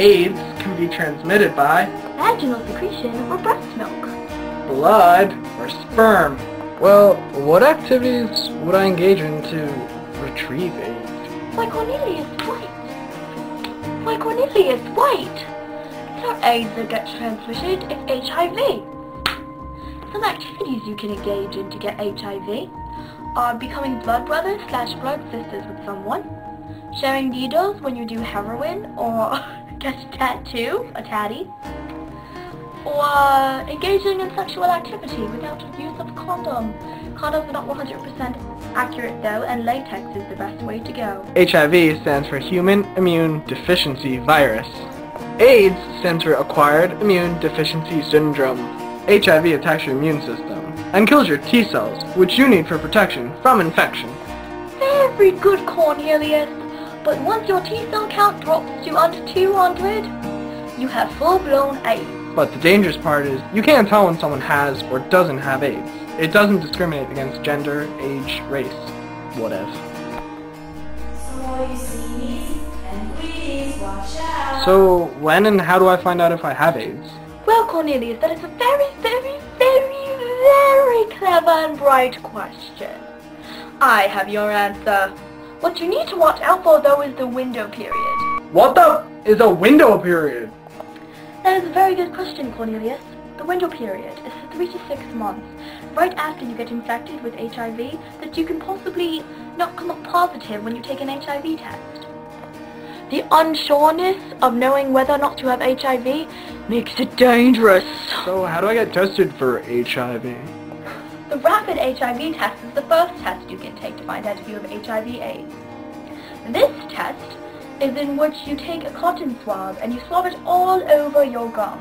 AIDS can be transmitted by vaginal secretion or breast milk, blood or sperm. Well, what activities would I engage in to retrieve AIDS? Why, Cornelius, wait. Why, Cornelius, wait. It's not AIDS that gets transmitted, it's HIV. Some activities you can engage in to get HIV are becoming blood brothers / blood sisters with someone, sharing needles when you do heroin or get a tattoo, a tatty, or engaging in sexual activity without the use of a condom. Condoms are not 100% accurate though, and latex is the best way to go. HIV stands for Human Immune Deficiency Virus. AIDS stands for Acquired Immune Deficiency Syndrome. HIV attacks your immune system and kills your T cells, which you need for protection from infection. Very good, Cornelius. But once your T cell count drops to under 200, you have full-blown AIDS. But the dangerous part is, you can't tell when someone has or doesn't have AIDS. It doesn't discriminate against gender, age, race, whatever. So you see, and please watch out. So when and how do I find out if I have AIDS? Well, Cornelius, that is a very, very, very, very clever and bright question. I have your answer. What you need to watch out for, though, is the window period. What the is a window period? That is a very good question, Cornelius. The window period is 3 to 6 months, right after you get infected with HIV, that you can possibly not come up positive when you take an HIV test. The unsureness of knowing whether or not you have HIV makes it dangerous. So how do I get tested for HIV? The rapid HIV test is the first test you can take to find out if you have HIV/AIDS. This test is in which you take a cotton swab and you swab it all over your gum.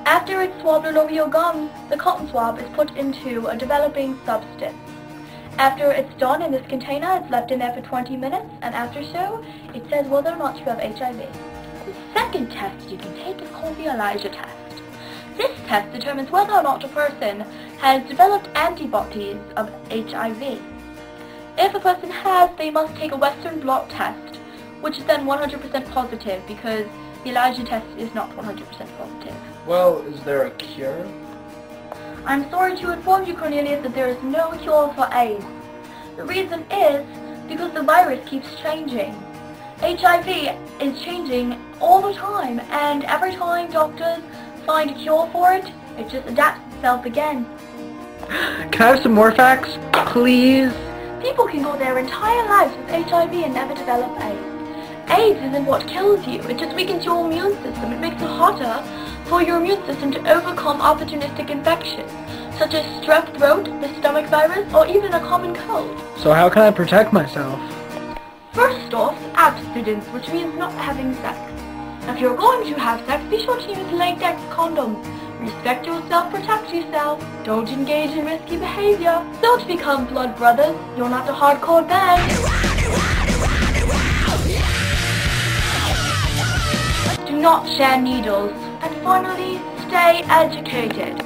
After it's swabbed all over your gum, the cotton swab is put into a developing substance. After it's done in this container, it's left in there for 20 minutes, and after so, it says whether or not you have HIV. The second test you can take is called the ELISA test. This test determines whether or not a person has developed antibodies of HIV. If a person has, they must take a Western blot test, which is then 100% positive, because the ELISA test is not 100% positive. Well, is there a cure? I'm sorry to inform you, Cornelius, that there is no cure for AIDS. The reason is because the virus keeps changing. HIV is changing all the time, and every time doctors find a cure for it, it just adapts itself again. Can I have some more facts, please? People can go their entire lives with HIV and never develop AIDS. AIDS isn't what kills you, it just weakens your immune system. It makes it harder for your immune system to overcome opportunistic infections, such as strep throat, the stomach virus, or even a common cold. So how can I protect myself? First off, abstinence, which means not having sex. If you're going to have sex, be sure to use latex condoms. Respect yourself, protect yourself. Don't engage in risky behavior. Don't become blood brothers. You're not a hardcore band. Do not share needles. And finally, stay educated.